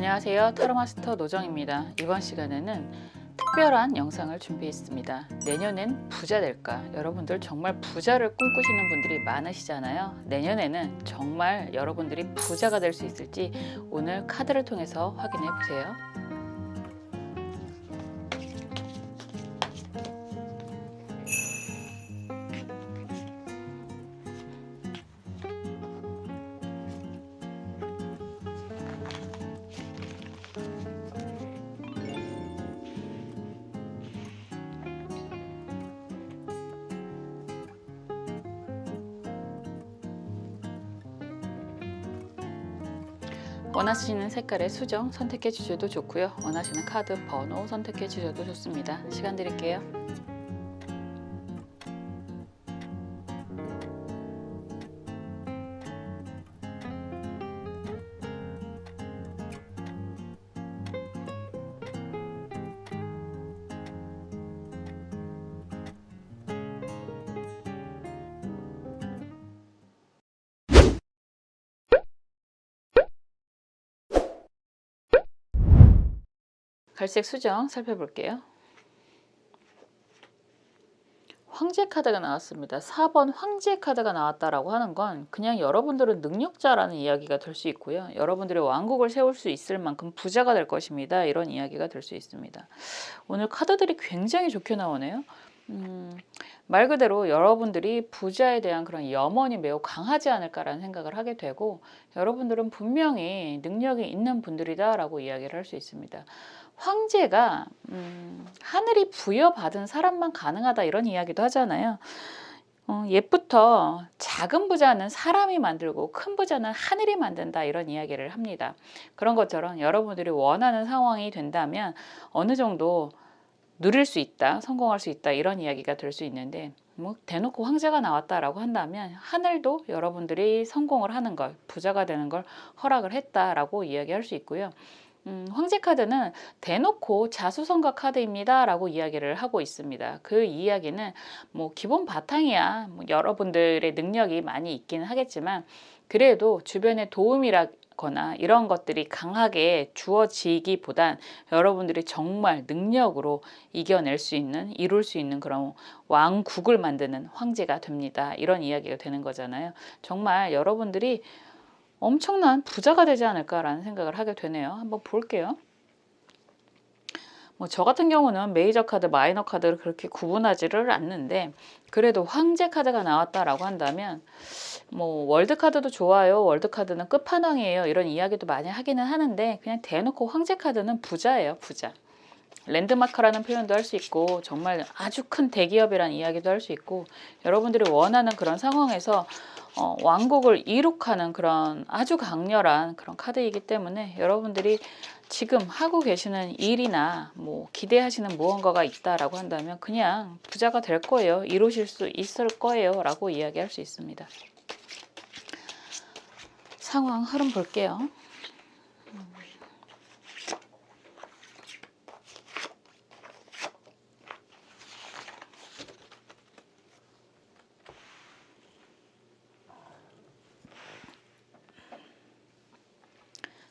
안녕하세요. 타로마스터 노정입니다. 이번 시간에는 특별한 영상을 준비했습니다. 내년엔 부자 될까? 여러분들 정말 부자를 꿈꾸시는 분들이 많으시잖아요. 내년에는 정말 여러분들이 부자가 될 수 있을지 오늘 카드를 통해서 확인해 보세요. 원하시는 색깔의 수정 선택해 주셔도 좋고요. 원하시는 카드 번호 선택해 주셔도 좋습니다. 시간 드릴게요. 갈색 수정 살펴볼게요. 황제 카드가 나왔습니다. 4번 황제 카드가 나왔다라고 하는 건 그냥 여러분들은 능력자라는 이야기가 될 수 있고요. 여러분들이 왕국을 세울 수 있을 만큼 부자가 될 것입니다. 이런 이야기가 될 수 있습니다. 오늘 카드들이 굉장히 좋게 나오네요. 말 그대로 여러분들이 부자에 대한 그런 염원이 매우 강하지 않을까라는 생각을 하게 되고, 여러분들은 분명히 능력이 있는 분들이다라고 이야기를 할 수 있습니다. 황제가 하늘이 부여받은 사람만 가능하다 이런 이야기도 하잖아요. 옛부터 작은 부자는 사람이 만들고 큰 부자는 하늘이 만든다 이런 이야기를 합니다. 그런 것처럼 여러분들이 원하는 상황이 된다면 어느 정도 누릴 수 있다, 성공할 수 있다 이런 이야기가 될 수 있는데, 뭐 대놓고 황제가 나왔다라고 한다면 하늘도 여러분들이 성공을 하는 걸, 부자가 되는 걸 허락을 했다라고 이야기할 수 있고요. 황제 카드는 대놓고 자수성가 카드입니다 라고 이야기를 하고 있습니다. 그 이야기는 뭐 기본 바탕이야 뭐 여러분들의 능력이 많이 있기는 하겠지만, 그래도 주변의 도움이라거나 이런 것들이 강하게 주어지기보단 여러분들이 정말 능력으로 이겨낼 수 있는, 이룰 수 있는 그런 왕국을 만드는 황제가 됩니다. 이런 이야기가 되는 거잖아요. 정말 여러분들이 엄청난 부자가 되지 않을까라는 생각을 하게 되네요. 한번 볼게요. 뭐 저 같은 경우는 메이저 카드, 마이너 카드를 그렇게 구분하지를 않는데, 그래도 황제 카드가 나왔다라고 한다면 뭐 월드 카드도 좋아요. 월드 카드는 끝판왕이에요. 이런 이야기도 많이 하기는 하는데, 그냥 대놓고 황제 카드는 부자예요. 부자. 랜드마크라는 표현도 할 수 있고, 정말 아주 큰 대기업이라는 이야기도 할 수 있고, 여러분들이 원하는 그런 상황에서 왕국을 이룩하는 그런 아주 강렬한 그런 카드이기 때문에, 여러분들이 지금 하고 계시는 일이나 뭐 기대하시는 무언가가 있다라고 한다면 그냥 부자가 될 거예요. 이루실 수 있을 거예요 라고 이야기할 수 있습니다. 상황 흐름 볼게요.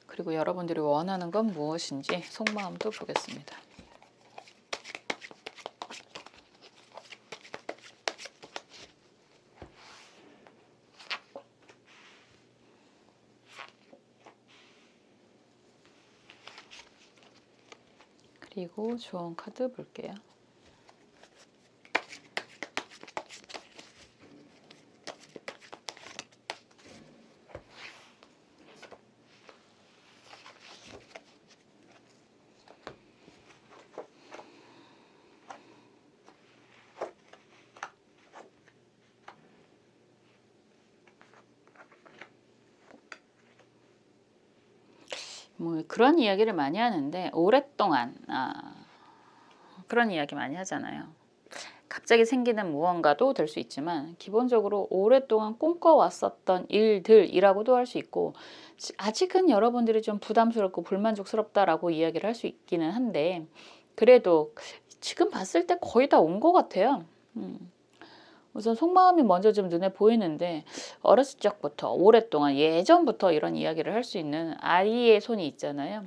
그리고 여러분들이 원하는 건 무엇인지 속마음도 보겠습니다. 그리고 조언 카드 볼게요. 뭐 그런 이야기를 많이 하는데, 오랫동안 그런 이야기 많이 하잖아요. 갑자기 생기는 무언가도 될 수 있지만, 기본적으로 오랫동안 꿈꿔왔었던 일들이라고도 할 수 있고, 아직은 여러분들이 좀 부담스럽고 불만족스럽다라고 이야기를 할 수 있기는 한데, 그래도 지금 봤을 때 거의 다 온 것 같아요. 우선 속마음이 먼저 좀 눈에 보이는데, 어렸을 적부터 오랫동안 예전부터 이런 이야기를 할 수 있는 아이의 손이 있잖아요.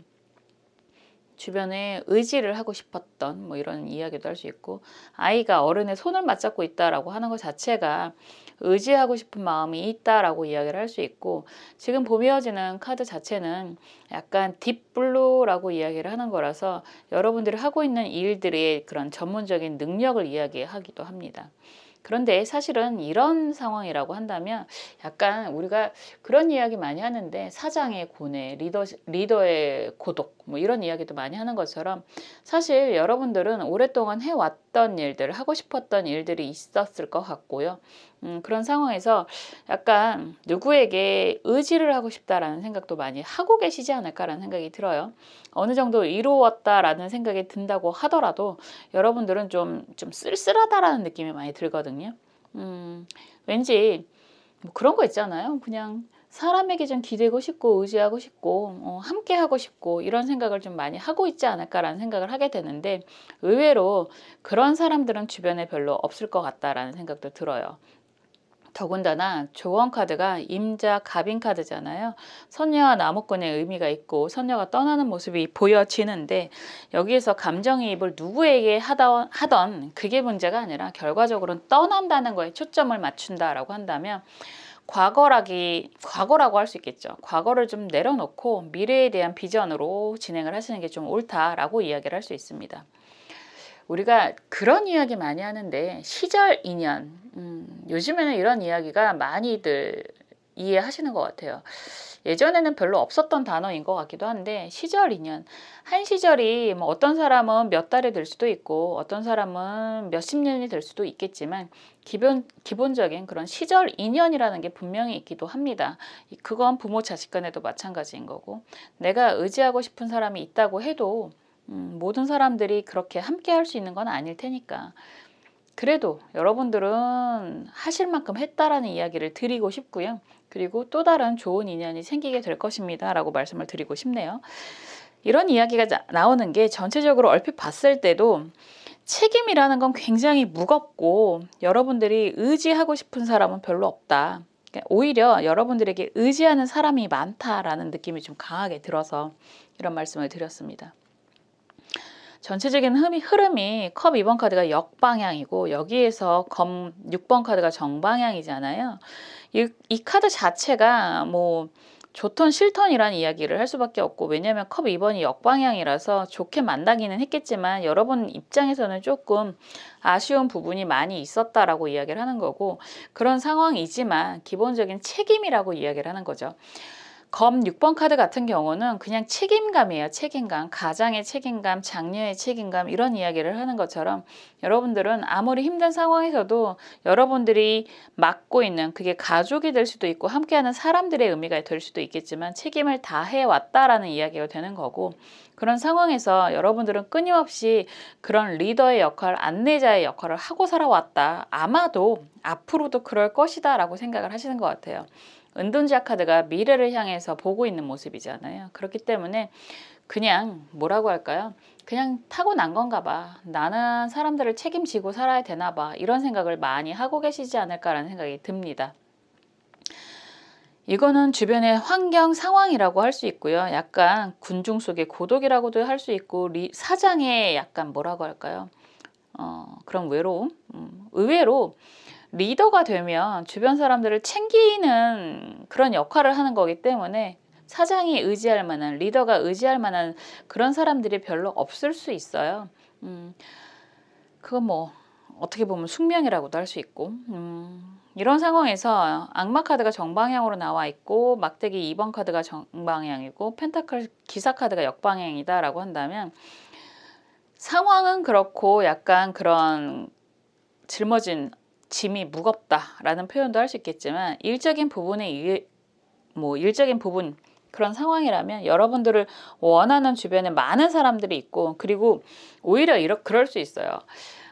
주변에 의지를 하고 싶었던 뭐 이런 이야기도 할 수 있고, 아이가 어른의 손을 맞잡고 있다라고 하는 것 자체가 의지하고 싶은 마음이 있다라고 이야기를 할 수 있고, 지금 봄이 어지는 카드 자체는 약간 딥블루라고 이야기를 하는 거라서 여러분들이 하고 있는 일들의 그런 전문적인 능력을 이야기하기도 합니다. 그런데 사실은 이런 상황이라고 한다면 약간 우리가 그런 이야기 많이 하는데, 사장의 고뇌, 리더의 고독 뭐 이런 이야기도 많이 하는 것처럼, 사실 여러분들은 오랫동안 해왔던 일들, 하고 싶었던 일들이 있었을 것 같고요. 그런 상황에서 약간 누구에게 의지를 하고 싶다라는 생각도 많이 하고 계시지 않을까라는 생각이 들어요. 어느 정도 이루었다라는 생각이 든다고 하더라도 여러분들은 좀 쓸쓸하다라는 느낌이 많이 들거든요. 왠지 뭐 그런 거 있잖아요. 그냥 사람에게 좀 기대고 싶고 의지하고 싶고 함께 하고 싶고 이런 생각을 좀 많이 하고 있지 않을까라는 생각을 하게 되는데, 의외로 그런 사람들은 주변에 별로 없을 것 같다라는 생각도 들어요. 더군다나 조언 카드가 임자 갑인 카드잖아요. 선녀와 나무꾼의 의미가 있고 선녀가 떠나는 모습이 보여지는데, 여기에서 감정이입을 누구에게 하던 그게 문제가 아니라 결과적으로는 떠난다는 거에 초점을 맞춘다라고 한다면, 과거라고 할 수 있겠죠. 과거를 좀 내려놓고 미래에 대한 비전으로 진행을 하시는 게 좀 옳다라고 이야기를 할 수 있습니다. 우리가 그런 이야기 많이 하는데, 시절 인연, 요즘에는 이런 이야기가 많이들 이해하시는 것 같아요. 예전에는 별로 없었던 단어인 것 같기도 한데, 시절 인연, 한 시절이 뭐 어떤 사람은 몇 달이 될 수도 있고 어떤 사람은 몇십 년이 될 수도 있겠지만, 기본적인 그런 시절 인연이라는 게 분명히 있기도 합니다. 그건 부모 자식 간에도 마찬가지인 거고, 내가 의지하고 싶은 사람이 있다고 해도 모든 사람들이 그렇게 함께 할 수 있는 건 아닐 테니까, 그래도 여러분들은 하실 만큼 했다라는 이야기를 드리고 싶고요. 그리고 또 다른 좋은 인연이 생기게 될 것입니다 라고 말씀을 드리고 싶네요. 이런 이야기가 나오는 게 전체적으로 얼핏 봤을 때도 책임이라는 건 굉장히 무겁고, 여러분들이 의지하고 싶은 사람은 별로 없다. 오히려 여러분들에게 의지하는 사람이 많다라는 느낌이 좀 강하게 들어서 이런 말씀을 드렸습니다. 전체적인 흐름이 컵 2번 카드가 역방향이고, 여기에서 검 6번 카드가 정방향이잖아요. 이 카드 자체가 뭐 좋던 싫던이라는 이야기를 할 수밖에 없고, 왜냐하면 컵 2번이 역방향이라서 좋게 만나기는 했겠지만 여러분 입장에서는 조금 아쉬운 부분이 많이 있었다라고 이야기를 하는 거고, 그런 상황이지만 기본적인 책임이라고 이야기를 하는 거죠. 검 6번 카드 같은 경우는 그냥 책임감이에요. 책임감, 가장의 책임감, 장녀의 책임감, 이런 이야기를 하는 것처럼, 여러분들은 아무리 힘든 상황에서도 여러분들이 맡고 있는 그게 가족이 될 수도 있고 함께하는 사람들의 의미가 될 수도 있겠지만, 책임을 다해 왔다라는 이야기가 되는 거고, 그런 상황에서 여러분들은 끊임없이 그런 리더의 역할, 안내자의 역할을 하고 살아왔다. 아마도 앞으로도 그럴 것이다 라고 생각을 하시는 것 같아요. 은둔자 카드가 미래를 향해서 보고 있는 모습이잖아요. 그렇기 때문에 그냥 뭐라고 할까요? 그냥 타고난 건가 봐. 나는 사람들을 책임지고 살아야 되나 봐. 이런 생각을 많이 하고 계시지 않을까라는 생각이 듭니다. 이거는 주변의 환경 상황이라고 할 수 있고요. 약간 군중 속의 고독이라고도 할 수 있고, 사장의 약간 뭐라고 할까요? 그런 외로움? 의외로 리더가 되면 주변 사람들을 챙기는 그런 역할을 하는 거기 때문에, 사장이 의지할 만한, 리더가 의지할 만한 그런 사람들이 별로 없을 수 있어요. 그건 뭐 어떻게 보면 숙명이라고도 할 수 있고, 이런 상황에서 악마 카드가 정방향으로 나와 있고, 막대기 2번 카드가 정방향이고, 펜타클 기사 카드가 역방향이다 라고 한다면, 상황은 그렇고 약간 그런 짊어진 짐이 무겁다라는 표현도 할 수 있겠지만, 일적인 부분 그런 상황이라면 여러분들을 원하는 주변에 많은 사람들이 있고, 그리고 오히려 그럴 수 있어요.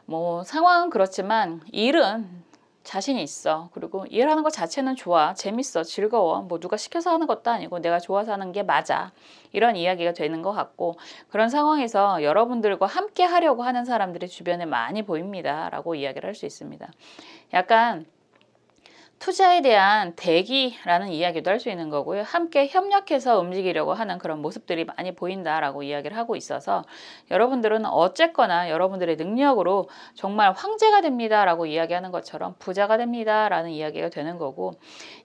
뭐 상황은 그렇지만 일은 자신이 있어. 그리고 일하는 것 자체는 좋아. 재밌어. 즐거워. 뭐 누가 시켜서 하는 것도 아니고 내가 좋아서 하는 게 맞아. 이런 이야기가 되는 것 같고, 그런 상황에서 여러분들과 함께 하려고 하는 사람들이 주변에 많이 보입니다 라고 이야기를 할 수 있습니다. 약간 투자에 대한 대기라는 이야기도 할 수 있는 거고요. 함께 협력해서 움직이려고 하는 그런 모습들이 많이 보인다라고 이야기를 하고 있어서 여러분들은 어쨌거나 여러분들의 능력으로 정말 황제가 됩니다라고 이야기하는 것처럼 부자가 됩니다라는 이야기가 되는 거고,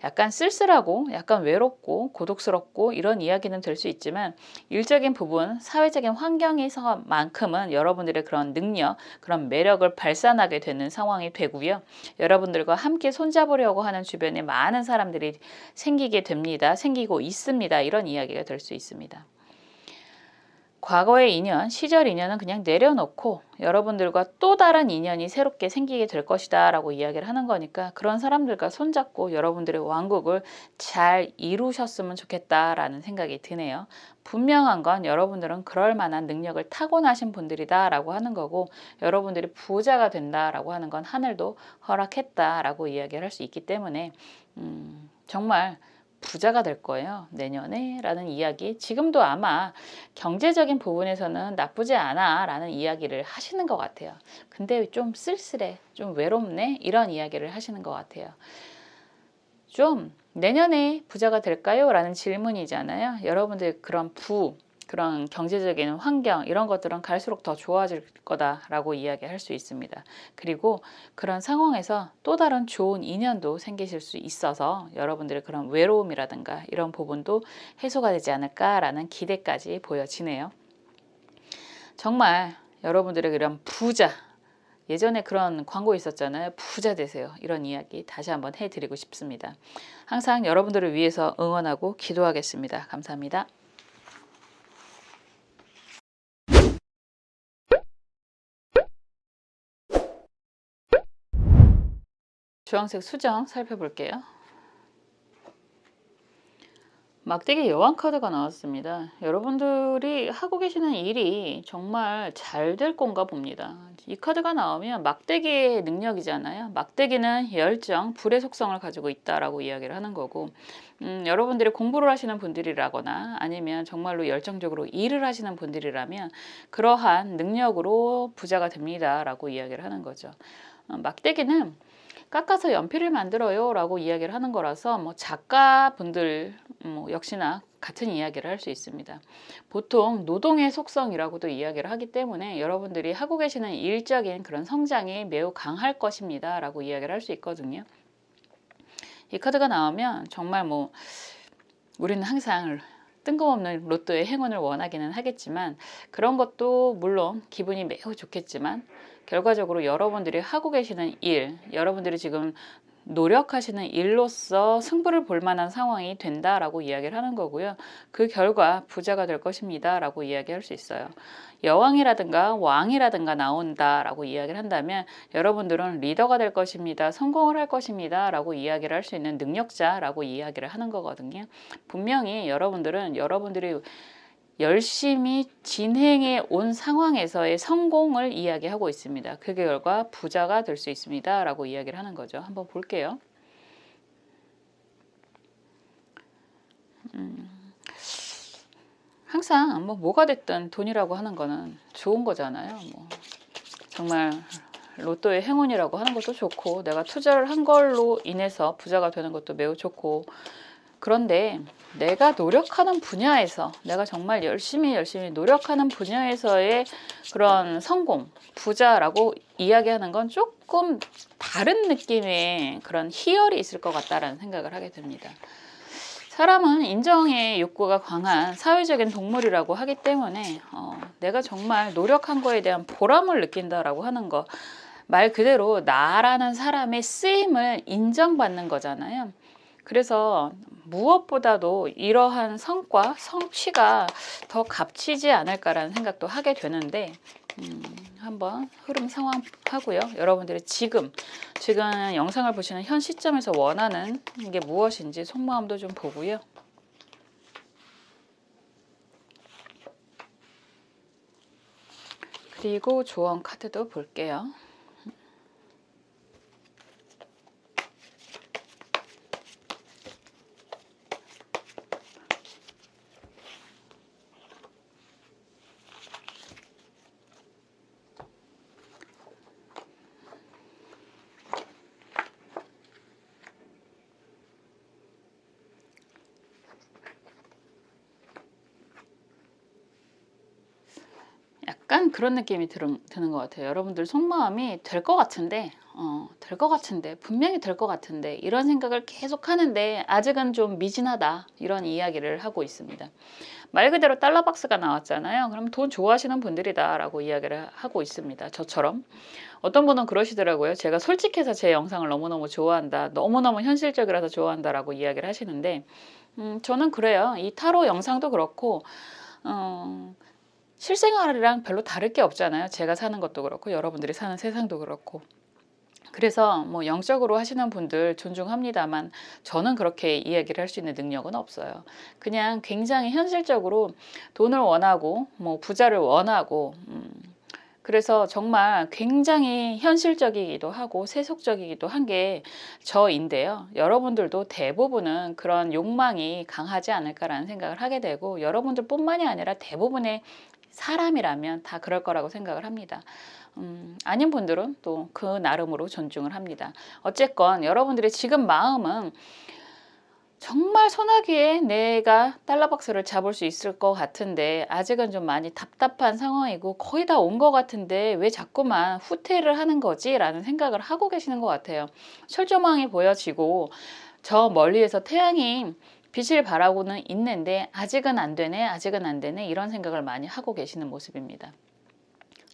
약간 쓸쓸하고 약간 외롭고 고독스럽고 이런 이야기는 될 수 있지만 일적인 부분, 사회적인 환경에서만큼은 여러분들의 그런 능력, 그런 매력을 발산하게 되는 상황이 되고요. 여러분들과 함께 손잡으려고 하는 주변에 많은 사람들이 생기게 됩니다. 생기고 있습니다. 이런 이야기가 될 수 있습니다. 과거의 인연, 시절 인연은 그냥 내려놓고 여러분들과 또 다른 인연이 새롭게 생기게 될 것이다 라고 이야기를 하는 거니까, 그런 사람들과 손잡고 여러분들의 왕국을 잘 이루셨으면 좋겠다라는 생각이 드네요. 분명한 건 여러분들은 그럴 만한 능력을 타고나신 분들이다 라고 하는 거고, 여러분들이 부자가 된다라고 하는 건 하늘도 허락했다라고 이야기를 할 수 있기 때문에 정말 부자가 될 거예요, 내년에 라는 이야기. 지금도 아마 경제적인 부분에서는 나쁘지 않아 라는 이야기를 하시는 것 같아요. 근데 좀 쓸쓸해, 좀 외롭네, 이런 이야기를 하시는 것 같아요. 좀 내년에 부자가 될까요? 라는 질문이잖아요. 여러분들 그런 경제적인 환경, 이런 것들은 갈수록 더 좋아질 거다라고 이야기할 수 있습니다. 그리고 그런 상황에서 또 다른 좋은 인연도 생기실 수 있어서 여러분들의 그런 외로움이라든가 이런 부분도 해소가 되지 않을까라는 기대까지 보여지네요. 정말 여러분들의 그런 부자, 예전에 그런 광고 있었잖아요. 부자 되세요. 이런 이야기 다시 한번 해드리고 싶습니다. 항상 여러분들을 위해서 응원하고 기도하겠습니다. 감사합니다. 주황색 수정 살펴볼게요. 막대기 여왕 카드가 나왔습니다. 여러분들이 하고 계시는 일이 정말 잘 될 건가 봅니다. 이 카드가 나오면 막대기의 능력이잖아요. 막대기는 열정, 불의 속성을 가지고 있다라고 이야기를 하는 거고, 여러분들이 공부를 하시는 분들이라거나 아니면 정말로 열정적으로 일을 하시는 분들이라면 그러한 능력으로 부자가 됩니다라고 이야기를 하는 거죠. 막대기는 깎아서 연필을 만들어요 라고 이야기를 하는 거라서 작가분들 역시나 같은 이야기를 할 수 있습니다. 보통 노동의 속성이라고도 이야기를 하기 때문에 여러분들이 하고 계시는 일적인 그런 성장이 매우 강할 것입니다 라고 이야기를 할 수 있거든요. 이 카드가 나오면 정말 우리는 항상 뜬금없는 로또의 행운을 원하기는 하겠지만, 그런 것도 물론 기분이 매우 좋겠지만 결과적으로 여러분들이 하고 계시는 일, 여러분들이 지금 노력하시는 일로서 승부를 볼 만한 상황이 된다라고 이야기를 하는 거고요. 그 결과 부자가 될 것입니다 라고 이야기할 수 있어요. 여왕이라든가 왕이라든가 나온다라고 이야기를 한다면 여러분들은 리더가 될 것입니다. 성공을 할 것입니다 라고 이야기를 할 수 있는 능력자라고 이야기를 하는 거거든요. 분명히 여러분들은 여러분들이 열심히 진행해 온 상황에서의 성공을 이야기하고 있습니다. 그 결과 부자가 될 수 있습니다 라고 이야기를 하는 거죠. 한번 볼게요. 항상 뭐가 됐든 돈이라고 하는 거는 좋은 거잖아요. 정말 로또의 행운이라고 하는 것도 좋고, 내가 투자를 한 걸로 인해서 부자가 되는 것도 매우 좋고, 그런데 내가 노력하는 분야에서, 내가 정말 열심히 노력하는 분야에서의 그런 성공, 부자라고 이야기하는 건 조금 다른 느낌의 그런 희열이 있을 것 같다라는 생각을 하게 됩니다. 사람은 인정의 욕구가 강한 사회적인 동물이라고 하기 때문에 내가 정말 노력한 거에 대한 보람을 느낀다라고 하는 거, 말 그대로 나라는 사람의 쓰임을 인정받는 거잖아요. 그래서 무엇보다도 이러한 성과, 성취가 더 값지지 않을까라는 생각도 하게 되는데, 한번 흐름 상황하고요. 여러분들이 지금 영상을 보시는 현 시점에서 원하는 게 무엇인지 속마음도 좀 보고요. 그리고 조언 카드도 볼게요. 약간 그런 느낌이 드는 것 같아요. 여러분들 속마음이 될 것 같은데, 될 것 같은데, 분명히 될 것 같은데, 이런 생각을 계속 하는데, 아직은 좀 미진하다. 이런 이야기를 하고 있습니다. 말 그대로 달러박스가 나왔잖아요. 그럼 돈 좋아하시는 분들이다라고 이야기를 하고 있습니다. 저처럼. 어떤 분은 그러시더라고요. 제가 솔직해서 제 영상을 너무너무 좋아한다. 너무너무 현실적이라서 좋아한다라고 이야기를 하시는데, 저는 그래요. 이 타로 영상도 그렇고, 어, 실생활이랑 별로 다를 게 없잖아요. 제가 사는 것도 그렇고 여러분들이 사는 세상도 그렇고. 그래서 뭐 영적으로 하시는 분들 존중합니다만 저는 그렇게 이야기를 할 수 있는 능력은 없어요. 그냥 굉장히 현실적으로 돈을 원하고 뭐 부자를 원하고 그래서 정말 굉장히 현실적이기도 하고 세속적이기도 한 게 저인데요. 여러분들도 대부분은 그런 욕망이 강하지 않을까라는 생각을 하게 되고 여러분들뿐만이 아니라 대부분의 사람이라면 다 그럴 거라고 생각을 합니다. 아닌 분들은 또 그 나름으로 존중을 합니다. 어쨌건 여러분들의 지금 마음은 정말 소나기에 내가 달러박스를 잡을 수 있을 것 같은데 아직은 좀 많이 답답한 상황이고 거의 다 온 것 같은데 왜 자꾸만 후퇴를 하는 거지? 라는 생각을 하고 계시는 것 같아요. 철조망이 보여지고 저 멀리에서 태양이 빛을 발하고는 있는데 아직은 안 되네, 아직은 안 되네 이런 생각을 많이 하고 계시는 모습입니다.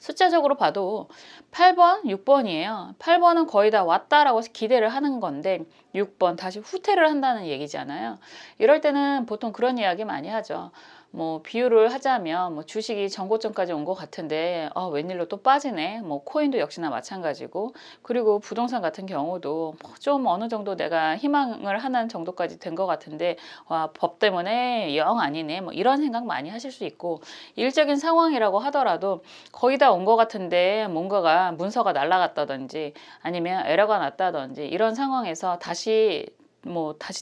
숫자적으로 봐도 8번, 6번이에요. 8번은 거의 다 왔다라고 기대를 하는 건데 6번 다시 후퇴를 한다는 얘기잖아요. 이럴 때는 보통 그런 이야기 많이 하죠. 뭐 비유를 하자면 뭐 주식이 전고점까지 온 것 같은데 웬일로 또 빠지네. 뭐 코인도 역시나 마찬가지고 그리고 부동산 같은 경우도 좀 어느 정도 내가 희망을 하는 정도까지 된 것 같은데 와, 법 때문에 영 아니네. 뭐 이런 생각 많이 하실 수 있고 일적인 상황이라고 하더라도 거의 다 온 것 같은데 뭔가가 문서가 날라갔다든지 아니면 에러가 났다든지 이런 상황에서 다시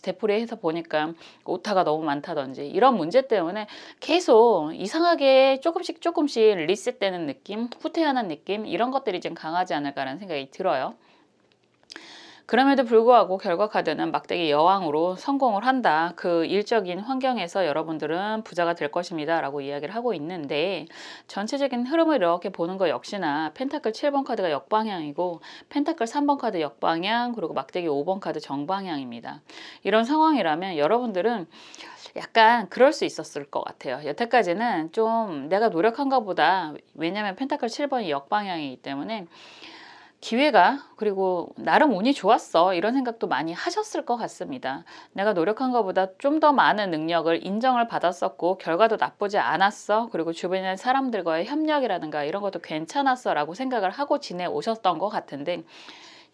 되풀이해서 보니까 오타가 너무 많다든지 이런 문제 때문에 계속 이상하게 조금씩 리셋되는 느낌, 후퇴하는 느낌 이런 것들이 좀 강하지 않을까라는 생각이 들어요. 그럼에도 불구하고 결과 카드는 막대기 여왕으로 성공을 한다. 그 일적인 환경에서 여러분들은 부자가 될 것입니다. 라고 이야기를 하고 있는데 전체적인 흐름을 이렇게 보는 것 역시나 펜타클 7번 카드가 역방향이고 펜타클 3번 카드 역방향 그리고 막대기 5번 카드 정방향입니다. 이런 상황이라면 여러분들은 약간 그럴 수 있었을 것 같아요. 여태까지는 좀 내가 노력한가 보다. 왜냐하면 펜타클 7번이 역방향이기 때문에 기회가 그리고 나름 운이 좋았어 이런 생각도 많이 하셨을 것 같습니다. 내가 노력한 것보다 좀 더 많은 능력을 인정을 받았었고 결과도 나쁘지 않았어. 그리고 주변의 사람들과의 협력이라든가 이런 것도 괜찮았어 라고 생각을 하고 지내오셨던 것 같은데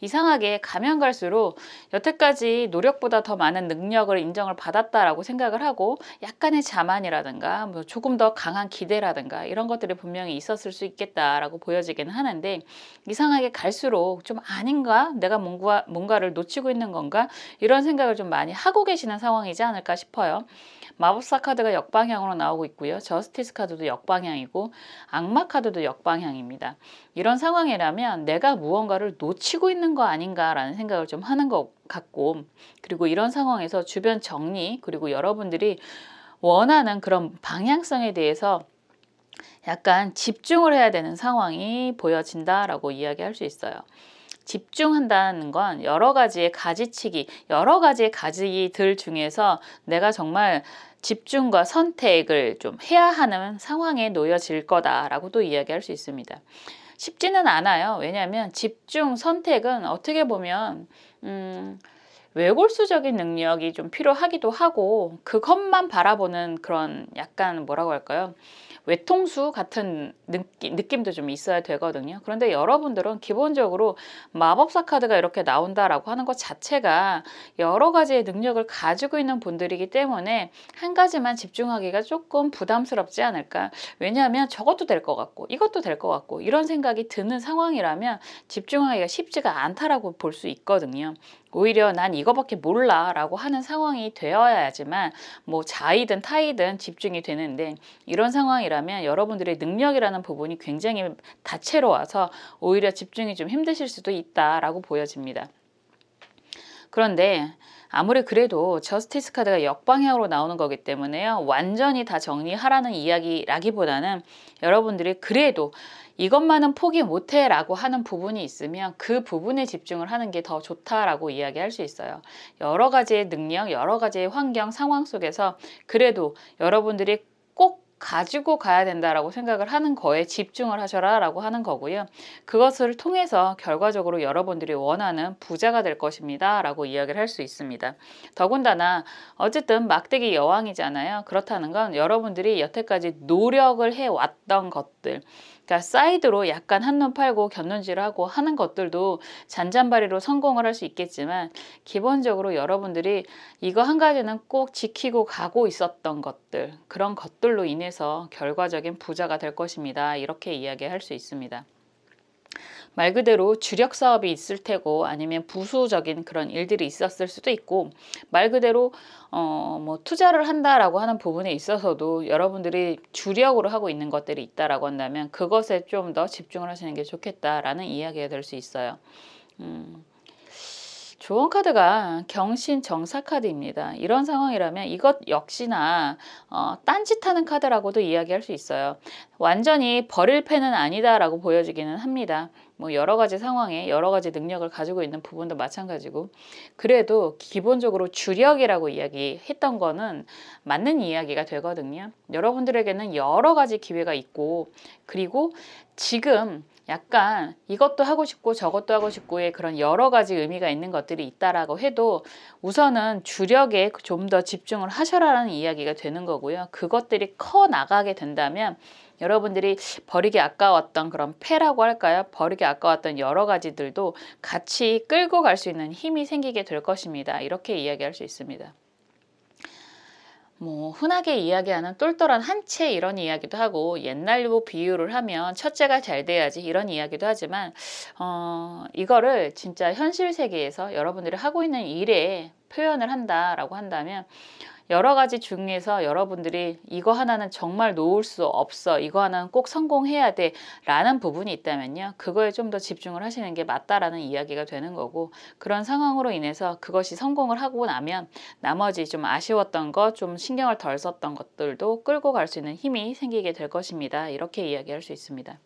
이상하게 가면 갈수록 여태까지 노력보다 더 많은 능력을 인정을 받았다라고 생각을 하고 약간의 자만이라든가 뭐 조금 더 강한 기대라든가 이런 것들이 분명히 있었을 수 있겠다라고 보여지기는 하는데 이상하게 갈수록 좀 아닌가? 내가 뭔가를 놓치고 있는 건가? 이런 생각을 좀 많이 하고 계시는 상황이지 않을까 싶어요. 마법사 카드가 역방향으로 나오고 있고요. 저스티스 카드도 역방향이고 악마 카드도 역방향입니다. 이런 상황이라면 내가 무언가를 놓치고 있는 거 아닌가라는 생각을 좀 하는 것 같고 그리고 이런 상황에서 주변 정리 그리고 여러분들이 원하는 그런 방향성에 대해서 약간 집중을 해야 되는 상황이 보여진다라고 이야기할 수 있어요. 집중한다는 건 여러 가지의 가지치기, 여러 가지의 가지들 중에서 내가 정말 집중과 선택을 좀 해야 하는 상황에 놓여질 거다라고도 이야기할 수 있습니다. 쉽지는 않아요. 왜냐하면 집중, 선택은 어떻게 보면 외골수적인 능력이 좀 필요하기도 하고 그것만 바라보는 그런 약간 뭐라고 할까요? 외통수 같은 느낌도 좀 있어야 되거든요. 그런데 여러분들은 기본적으로 마법사 카드가 이렇게 나온다라고 하는 것 자체가 여러 가지의 능력을 가지고 있는 분들이기 때문에 한 가지만 집중하기가 조금 부담스럽지 않을까. 왜냐하면 저것도 될 것 같고 이것도 될 것 같고 이런 생각이 드는 상황이라면 집중하기가 쉽지가 않다라고 볼 수 있거든요. 오히려 난 이거밖에 몰라 라고 하는 상황이 되어야지만 뭐 자이든 타이든 집중이 되는데 이런 상황이라면 여러분들의 능력이라는 부분이 굉장히 다채로워서 오히려 집중이 좀 힘드실 수도 있다라고 보여집니다. 그런데 아무리 그래도 저스티스 카드가 역방향으로 나오는 거기 때문에요. 완전히 다 정리하라는 이야기라기보다는 여러분들이 그래도 이것만은 포기 못해 라고 하는 부분이 있으면 그 부분에 집중을 하는 게 더 좋다라고 이야기할 수 있어요. 여러 가지의 능력, 여러 가지의 환경, 상황 속에서 그래도 여러분들이 꼭 가지고 가야 된다라고 생각을 하는 거에 집중을 하셔라 라고 하는 거고요. 그것을 통해서 결과적으로 여러분들이 원하는 부자가 될 것입니다 라고 이야기를 할 수 있습니다. 더군다나 어쨌든 막대기 여왕이잖아요. 그렇다는 건 여러분들이 여태까지 노력을 해왔던 것들, 그러니까 사이드로 약간 한눈 팔고 곁눈질을 하고 하는 것들도 잔잔바리로 성공을 할 수 있겠지만 기본적으로 여러분들이 이거 한 가지는 꼭 지키고 가고 있었던 것들, 그런 것들로 인해서 결과적인 부자가 될 것입니다. 이렇게 이야기할 수 있습니다. 말 그대로 주력 사업이 있을 테고 아니면 부수적인 그런 일들이 있었을 수도 있고 말 그대로 뭐 투자를 한다라고 하는 부분에 있어서도 여러분들이 주력으로 하고 있는 것들이 있다라고 한다면 그것에 좀 더 집중을 하시는 게 좋겠다라는 이야기가 될 수 있어요. 조언 카드가 경신 정사 카드입니다. 이런 상황이라면 이것 역시나 딴짓하는 카드라고도 이야기할 수 있어요. 완전히 버릴 패는 아니다라고 보여지기는 합니다. 뭐 여러 가지 상황에 여러 가지 능력을 가지고 있는 부분도 마찬가지고 그래도 기본적으로 주력이라고 이야기했던 거는 맞는 이야기가 되거든요. 여러분들에게는 여러 가지 기회가 있고 그리고 지금 약간 이것도 하고 싶고 저것도 하고 싶고의 그런 여러 가지 의미가 있는 것들이 있다라고 해도 우선은 주력에 좀 더 집중을 하셔라라는 이야기가 되는 거고요. 그것들이 커 나가게 된다면 여러분들이 버리기 아까웠던 그런 패라고 할까요? 버리기 아까웠던 여러 가지들도 같이 끌고 갈 수 있는 힘이 생기게 될 것입니다. 이렇게 이야기할 수 있습니다. 뭐 흔하게 이야기하는 똘똘한 한 채 이런 이야기도 하고 옛날로 비유를 하면 첫째가 잘 돼야지 이런 이야기도 하지만 이거를 진짜 현실 세계에서 여러분들이 하고 있는 일에 표현을 한다라고 한다면 여러 가지 중에서 여러분들이 이거 하나는 정말 놓을 수 없어, 이거 하나는 꼭 성공해야 돼 라는 부분이 있다면요, 그거에 좀 더 집중을 하시는 게 맞다라는 이야기가 되는 거고, 그런 상황으로 인해서 그것이 성공을 하고 나면 나머지 좀 아쉬웠던 것, 좀 신경을 덜 썼던 것들도 끌고 갈 수 있는 힘이 생기게 될 것입니다. 이렇게 이야기할 수 있습니다.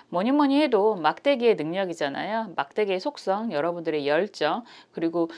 뭐니 해도 막대기의 능력이잖아요. 막대기의 속성, 여러분들의 열정, 그리고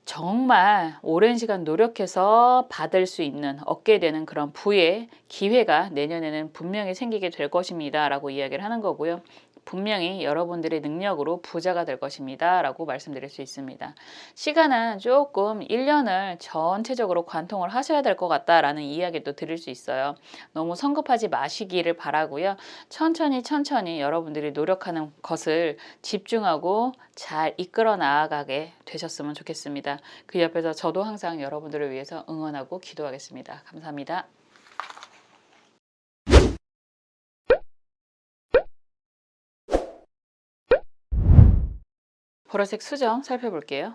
정말 오랜 시간 노력해서 받을 수 있는, 얻게 되는 그런 부의 기회가 내년에는 분명히 생기게 될 것입니다 라고 이야기를 하는 거고요. 분명히 여러분들의 능력으로 부자가 될 것입니다 라고 말씀드릴 수 있습니다. 시간은 조금 1년을 전체적으로 관통을 하셔야 될 것 같다라는 이야기도 드릴 수 있어요. 너무 성급하지 마시기를 바라고요. 천천히 여러분들이 노력하는 것을 집중하고 잘 이끌어 나아가게 되셨으면 좋겠습니다. 그 옆에서 저도 항상 여러분들을 위해서 응원하고 기도하겠습니다. 감사합니다. 보라색 수정 살펴볼게요.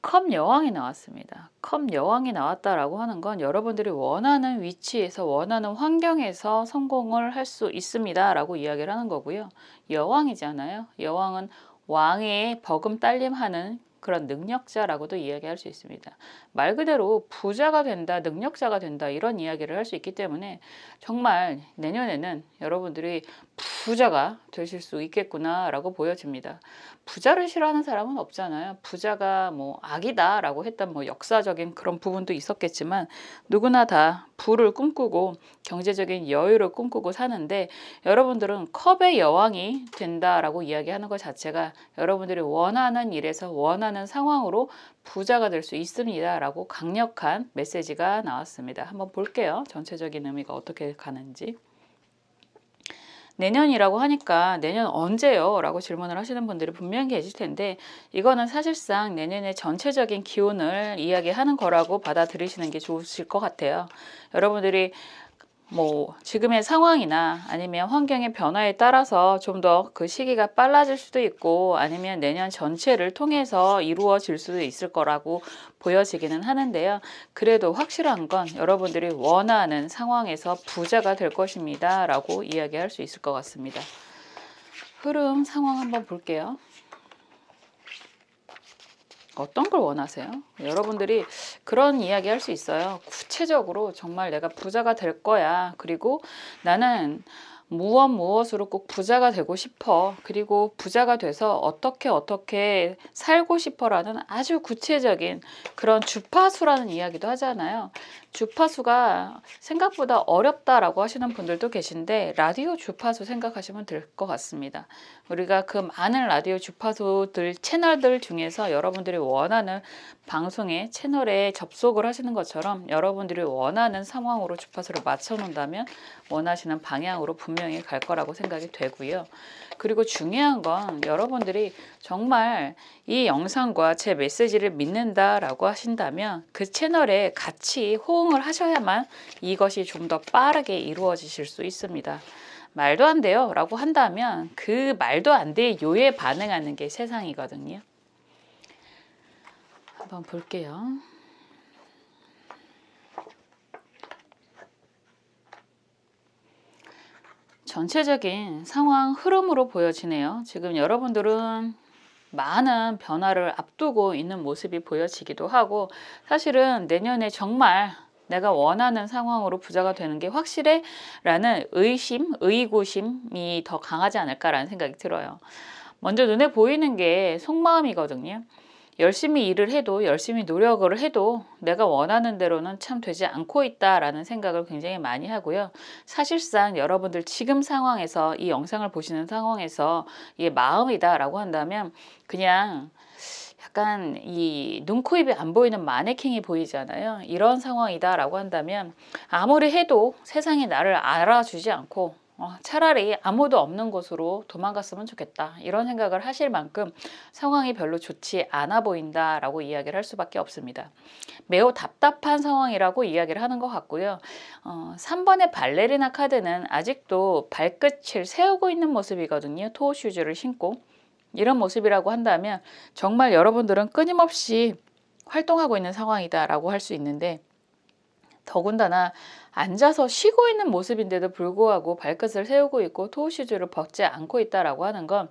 컵 여왕이 나왔습니다. 컵 여왕이 나왔다라고 하는 건 여러분들이 원하는 위치에서 원하는 환경에서 성공을 할 수 있습니다 라고 이야기를 하는 거고요. 여왕이잖아요. 여왕은 왕의 버금 딸림하는 그런 능력자라고도 이야기할 수 있습니다. 말 그대로 부자가 된다, 능력자가 된다 이런 이야기를 할 수 있기 때문에 정말 내년에는 여러분들이 부자가 되실 수 있겠구나 라고 보여집니다. 부자를 싫어하는 사람은 없잖아요. 부자가 뭐 악이다 라고 했던 뭐 역사적인 그런 부분도 있었겠지만 누구나 다 부를 꿈꾸고 경제적인 여유를 꿈꾸고 사는데, 여러분들은 컵의 여왕이 된다라고 이야기하는 것 자체가 여러분들이 원하는 일에서 원하는 상황으로 부자가 될 수 있습니다 라고 강력한 메시지가 나왔습니다. 한번 볼게요. 전체적인 의미가 어떻게 가는지. 내년이라고 하니까 내년 언제요? 라고 질문을 하시는 분들이 분명히 계실 텐데, 이거는 사실상 내년의 전체적인 기운을 이야기하는 거라고 받아들이시는 게 좋으실 것 같아요. 여러분들이 뭐 지금의 상황이나 아니면 환경의 변화에 따라서 좀 더 그 시기가 빨라질 수도 있고 아니면 내년 전체를 통해서 이루어질 수도 있을 거라고 보여지기는 하는데요. 그래도 확실한 건 여러분들이 원하는 상황에서 부자가 될 것입니다 라고 이야기할 수 있을 것 같습니다. 흐름 상황 한번 볼게요. 어떤 걸 원하세요? 여러분들이 그런 이야기 할 수 있어요. 구체적으로 정말 내가 부자가 될 거야. 그리고 나는 무엇으로 꼭 부자가 되고 싶어. 그리고 부자가 돼서 어떻게 살고 싶어라는 아주 구체적인 그런 주파수라는 이야기도 하잖아요. 주파수가 생각보다 어렵다라고 하시는 분들도 계신데 라디오 주파수 생각하시면 될 것 같습니다. 우리가 그 많은 라디오 주파수들 채널들 중에서 여러분들이 원하는 방송의 채널에 접속을 하시는 것처럼 여러분들이 원하는 상황으로 주파수를 맞춰 놓는다면 원하시는 방향으로 분명히 갈 거라고 생각이 되고요. 그리고 중요한 건 여러분들이 정말 이 영상과 제 메시지를 믿는다라고 하신다면 그 채널에 같이 호응을 하셔야만 이것이 좀 더 빠르게 이루어지실 수 있습니다. 말도 안 돼요 라고 한다면 그 말도 안 돼 요에 반응하는 게 세상이거든요. 한번 볼게요. 전체적인 상황 흐름으로 보여지네요. 지금 여러분들은 많은 변화를 앞두고 있는 모습이 보여지기도 하고 사실은 내년에 정말 내가 원하는 상황으로 부자가 되는 게 확실해? 라는 의구심이 더 강하지 않을까라는 생각이 들어요. 먼저 눈에 보이는 게 속마음이거든요. 열심히 일을 해도 열심히 노력을 해도 내가 원하는 대로는 참 되지 않고 있다라는 생각을 굉장히 많이 하고요. 사실상 여러분들 지금 상황에서 이 영상을 보시는 상황에서 이게 마음이다라고 한다면 그냥 약간 이 눈, 코, 입이 안 보이는 마네킹이 보이잖아요. 이런 상황이다라고 한다면 아무리 해도 세상이 나를 알아주지 않고 차라리 아무도 없는 곳으로 도망갔으면 좋겠다. 이런 생각을 하실 만큼 상황이 별로 좋지 않아 보인다라고 이야기를 할 수밖에 없습니다. 매우 답답한 상황이라고 이야기를 하는 것 같고요. 3번의 발레리나 카드는 아직도 발끝을 세우고 있는 모습이거든요. 토어 슈즈를 신고. 이런 모습이라고 한다면 정말 여러분들은 끊임없이 활동하고 있는 상황이다라고 할 수 있는데 더군다나 앉아서 쉬고 있는 모습인데도 불구하고 발끝을 세우고 있고 토우슈즈를 벗지 않고 있다라고 하는 건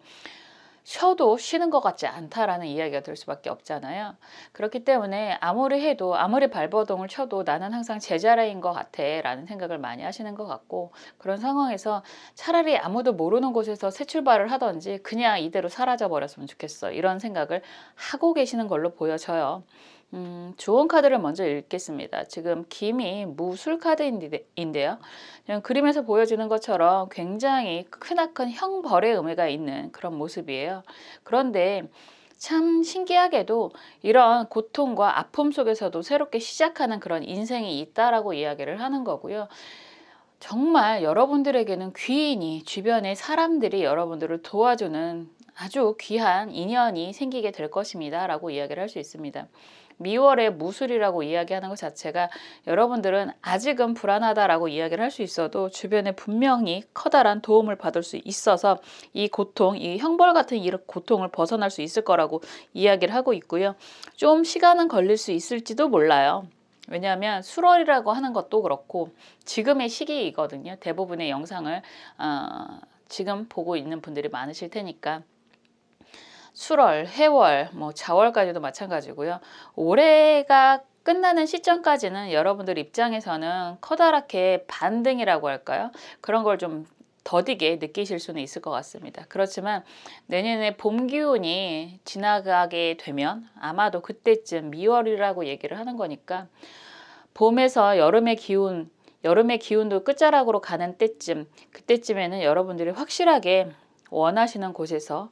쉬어도 쉬는 것 같지 않다라는 이야기가 될 수밖에 없잖아요. 그렇기 때문에 아무리 해도 아무리 발버둥을 쳐도 나는 항상 제자리인 것 같아 라는 생각을 많이 하시는 것 같고 그런 상황에서 차라리 아무도 모르는 곳에서 새 출발을 하든지 그냥 이대로 사라져 버렸으면 좋겠어 이런 생각을 하고 계시는 걸로 보여져요. 좋은 카드를 먼저 읽겠습니다. 지금 김이 무술 카드인데요. 그림에서 보여주는 것처럼 굉장히 크나큰 형벌의 의미가 있는 그런 모습이에요. 그런데 참 신기하게도 이런 고통과 아픔 속에서도 새롭게 시작하는 그런 인생이 있다라고 이야기를 하는 거고요. 정말 여러분들에게는 귀인이 주변의 사람들이 여러분들을 도와주는 아주 귀한 인연이 생기게 될 것입니다 라고 이야기를 할 수 있습니다. 미월의 무술이라고 이야기하는 것 자체가 여러분들은 아직은 불안하다라고 이야기를 할 수 있어도 주변에 분명히 커다란 도움을 받을 수 있어서 이 고통, 이 형벌 같은 이 고통을 벗어날 수 있을 거라고 이야기를 하고 있고요. 좀 시간은 걸릴 수 있을지도 몰라요. 왜냐하면 수월이라고 하는 것도 그렇고 지금의 시기이거든요. 대부분의 영상을 지금 보고 있는 분들이 많으실 테니까 수월, 해월, 자월까지도 마찬가지고요. 올해가 끝나는 시점까지는 여러분들 입장에서는 커다랗게 반등이라고 할까요? 그런 걸 좀 더디게 느끼실 수는 있을 것 같습니다. 그렇지만 내년에 봄 기운이 지나가게 되면 아마도 그때쯤 미월이라고 얘기를 하는 거니까 봄에서 여름의 기운도 끝자락으로 가는 때쯤 그때쯤에는 여러분들이 확실하게 원하시는 곳에서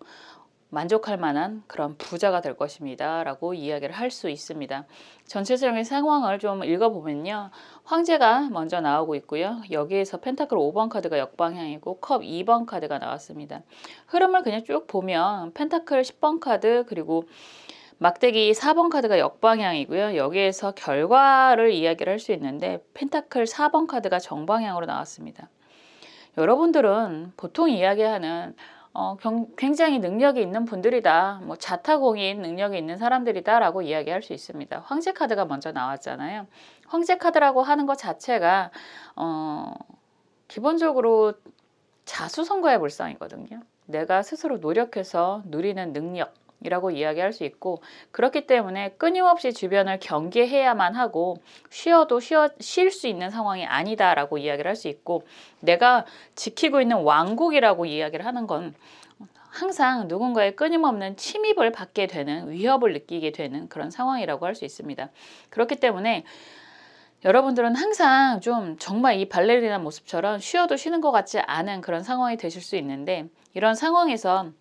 만족할 만한 그런 부자가 될 것입니다 라고 이야기를 할 수 있습니다. 전체적인 상황을 좀 읽어보면요. 황제가 먼저 나오고 있고요. 여기에서 펜타클 5번 카드가 역방향이고 컵 2번 카드가 나왔습니다. 흐름을 그냥 쭉 보면 펜타클 10번 카드 그리고 막대기 4번 카드가 역방향이고요. 여기에서 결과를 이야기를 할 수 있는데 펜타클 4번 카드가 정방향으로 나왔습니다. 여러분들은 보통 이야기하는 굉장히 능력이 있는 분들이다. 자타공인 능력이 있는 사람들이다 라고 이야기할 수 있습니다. 황제 카드가 먼저 나왔잖아요. 황제 카드라고 하는 것 자체가 기본적으로 자수성가의 물상이거든요. 내가 스스로 노력해서 누리는 능력 이라고 이야기할 수 있고, 그렇기 때문에 끊임없이 주변을 경계해야만 하고 쉬어도 쉴 수 있는 상황이 아니다라고 이야기를 할 수 있고, 내가 지키고 있는 왕국이라고 이야기를 하는 건 항상 누군가의 끊임없는 침입을 받게 되는, 위협을 느끼게 되는 그런 상황이라고 할 수 있습니다. 그렇기 때문에 여러분들은 항상 좀 정말 이 발레리나 모습처럼 쉬어도 쉬는 것 같지 않은 그런 상황이 되실 수 있는데, 이런 상황에서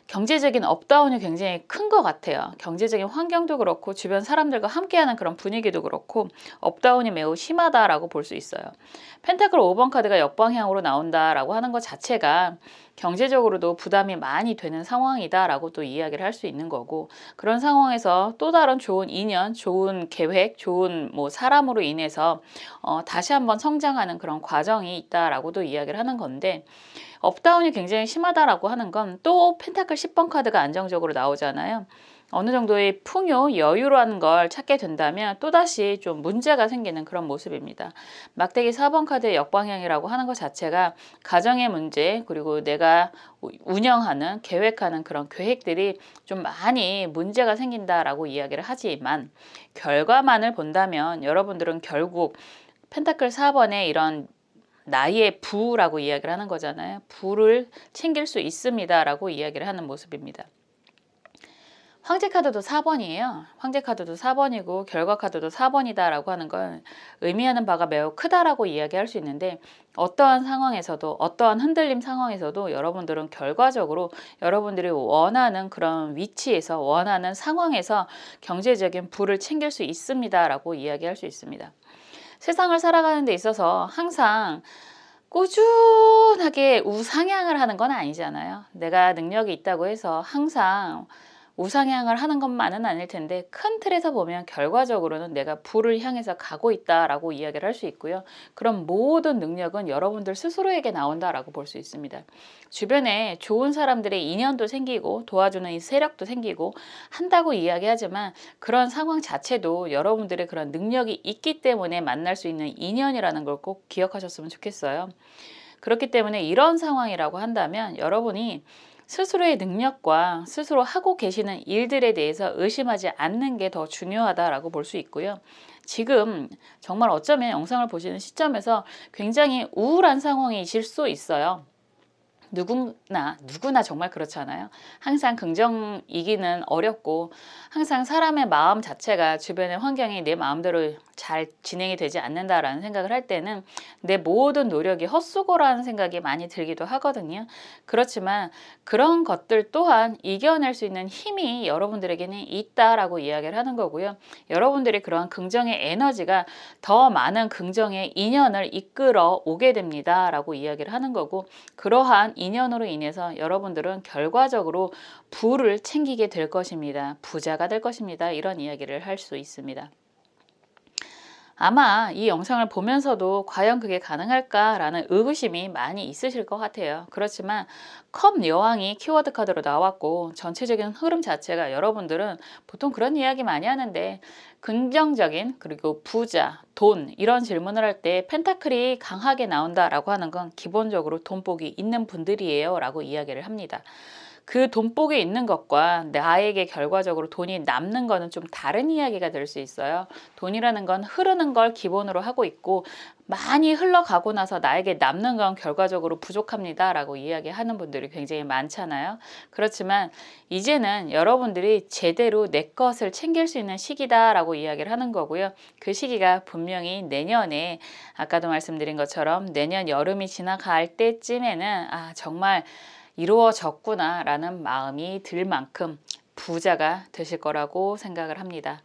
경제적인 업다운이 굉장히 큰 것 같아요. 경제적인 환경도 그렇고 주변 사람들과 함께하는 그런 분위기도 그렇고 업다운이 매우 심하다라고 볼 수 있어요. 펜타클 5번 카드가 역방향으로 나온다라고 하는 것 자체가 경제적으로도 부담이 많이 되는 상황이다라고 또 이야기를 할 수 있는 거고, 그런 상황에서 또 다른 좋은 인연, 좋은 계획, 좋은 뭐 사람으로 인해서 다시 한번 성장하는 그런 과정이 있다라고도 이야기를 하는 건데, 업다운이 굉장히 심하다라고 하는 건 또 펜타클 10번 카드가 안정적으로 나오잖아요. 어느 정도의 풍요, 여유라는 걸 찾게 된다면 또다시 좀 문제가 생기는 그런 모습입니다. 막대기 4번 카드의 역방향이라고 하는 것 자체가 가정의 문제, 그리고 내가 운영하는, 계획하는 그런 계획들이 좀 많이 문제가 생긴다라고 이야기를 하지만, 결과만을 본다면 여러분들은 결국 펜타클 4번의 이런 나의 부라고 이야기를 하는 거잖아요. 부를 챙길 수 있습니다 라고 이야기를 하는 모습입니다. 황제 카드도 4번이에요. 황제 카드도 4번이고 결과 카드도 4번이다 라고 하는 건 의미하는 바가 매우 크다라고 이야기할 수 있는데, 어떠한 상황에서도, 어떠한 흔들림 상황에서도 여러분들은 결과적으로 여러분들이 원하는 그런 위치에서, 원하는 상황에서 경제적인 부를 챙길 수 있습니다 라고 이야기할 수 있습니다. 세상을 살아가는 데 있어서 항상 꾸준하게 우상향을 하는 건 아니잖아요. 내가 능력이 있다고 해서 항상 우상향을 하는 것만은 아닐 텐데, 큰 틀에서 보면 결과적으로는 내가 부를 향해서 가고 있다라고 이야기를 할 수 있고요. 그럼 모든 능력은 여러분들 스스로에게 나온다라고 볼 수 있습니다. 주변에 좋은 사람들의 인연도 생기고 도와주는 이 세력도 생기고 한다고 이야기하지만, 그런 상황 자체도 여러분들의 그런 능력이 있기 때문에 만날 수 있는 인연이라는 걸 꼭 기억하셨으면 좋겠어요. 그렇기 때문에 이런 상황이라고 한다면 여러분이 스스로의 능력과 스스로 하고 계시는 일들에 대해서 의심하지 않는 게 더 중요하다라고 볼 수 있고요. 지금 정말 어쩌면 영상을 보시는 시점에서 굉장히 우울한 상황이실 수 있어요. 누구나 정말 그렇잖아요. 항상 긍정이기는 어렵고, 항상 사람의 마음 자체가, 주변의 환경이 내 마음대로 잘 진행이 되지 않는다라는 생각을 할 때는 내 모든 노력이 헛수고라는 생각이 많이 들기도 하거든요. 그렇지만 그런 것들 또한 이겨낼 수 있는 힘이 여러분들에게는 있다라고 이야기를 하는 거고요. 여러분들이 그러한 긍정의 에너지가 더 많은 긍정의 인연을 이끌어 오게 됩니다 라고 이야기를 하는 거고, 그러한 인연으로 인해서 여러분들은 결과적으로 부를 챙기게 될 것입니다. 부자가 될 것입니다. 이런 이야기를 할 수 있습니다. 아마 이 영상을 보면서도 과연 그게 가능할까라는 의구심이 많이 있으실 것 같아요. 그렇지만 컵 여왕이 키워드 카드로 나왔고, 전체적인 흐름 자체가, 여러분들은 보통 그런 이야기 많이 하는데, 긍정적인, 그리고 부자, 돈 이런 질문을 할 때 펜타클이 강하게 나온다라고 하는 건 기본적으로 돈복이 있는 분들이에요 라고 이야기를 합니다. 그 돈복이 있는 것과 나에게 결과적으로 돈이 남는 거는 좀 다른 이야기가 될 수 있어요. 돈이라는 건 흐르는 걸 기본으로 하고 있고, 많이 흘러가고 나서 나에게 남는 건 결과적으로 부족합니다 라고 이야기하는 분들이 굉장히 많잖아요. 그렇지만 이제는 여러분들이 제대로 내 것을 챙길 수 있는 시기다 라고 이야기를 하는 거고요. 그 시기가 분명히 내년에, 아까도 말씀드린 것처럼 내년 여름이 지나갈 때쯤에는 정말 이루어졌구나 라는 마음이 들 만큼 부자가 되실 거라고 생각을 합니다.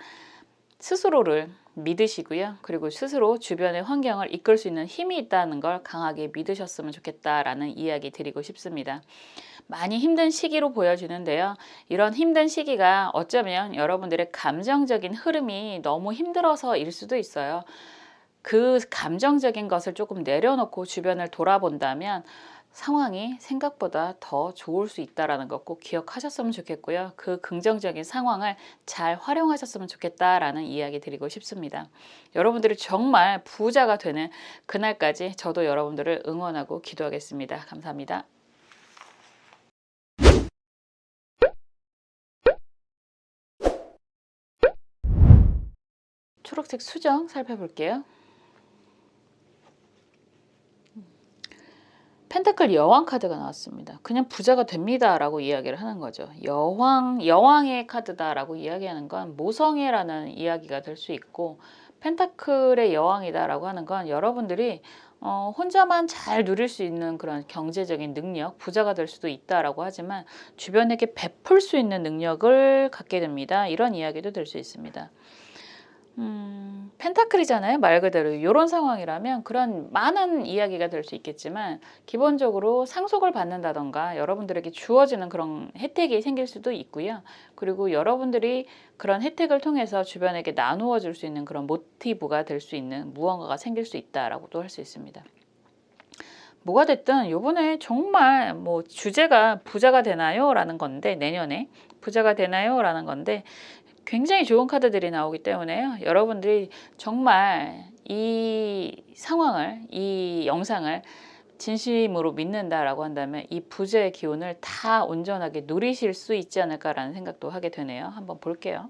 스스로를 믿으시고요. 그리고 스스로 주변의 환경을 이끌 수 있는 힘이 있다는 걸 강하게 믿으셨으면 좋겠다라는 이야기 드리고 싶습니다. 많이 힘든 시기로 보여지는데요. 이런 힘든 시기가 어쩌면 여러분들의 감정적인 흐름이 너무 힘들어서일 수도 있어요. 그 감정적인 것을 조금 내려놓고 주변을 돌아본다면 상황이 생각보다 더 좋을 수 있다는 것 꼭 기억하셨으면 좋겠고요. 그 긍정적인 상황을 잘 활용하셨으면 좋겠다라는 이야기 드리고 싶습니다. 여러분들이 정말 부자가 되는 그날까지 저도 여러분들을 응원하고 기도하겠습니다. 감사합니다. 초록색 수정 살펴볼게요. 펜타클 여왕 카드가 나왔습니다. 그냥 부자가 됩니다 라고 이야기를 하는 거죠. 여왕의 카드다라고 이야기하는 건 모성애라는 이야기가 될 수 있고, 펜타클의 여왕이다 라고 하는 건 여러분들이 혼자만 잘 누릴 수 있는 그런 경제적인 능력, 부자가 될 수도 있다라고 하지만 주변에게 베풀 수 있는 능력을 갖게 됩니다. 이런 이야기도 될 수 있습니다. 펜타클이잖아요. 말 그대로 이런 상황이라면 그런 많은 이야기가 될 수 있겠지만 기본적으로 상속을 받는다던가 여러분들에게 주어지는 그런 혜택이 생길 수도 있고요. 그리고 여러분들이 그런 혜택을 통해서 주변에게 나누어 줄 수 있는 그런 모티브가 될 수 있는 무언가가 생길 수 있다라고도 할 수 있습니다. 뭐가 됐든 요번에 정말 뭐 주제가 부자가 되나요? 라는 건데, 내년에 부자가 되나요? 라는 건데 굉장히 좋은 카드들이 나오기 때문에요. 여러분들이 정말 이 상황을, 이 영상을 진심으로 믿는다라고 한다면 이 부자의 기운을 다 온전하게 누리실 수 있지 않을까라는 생각도 하게 되네요. 한번 볼게요.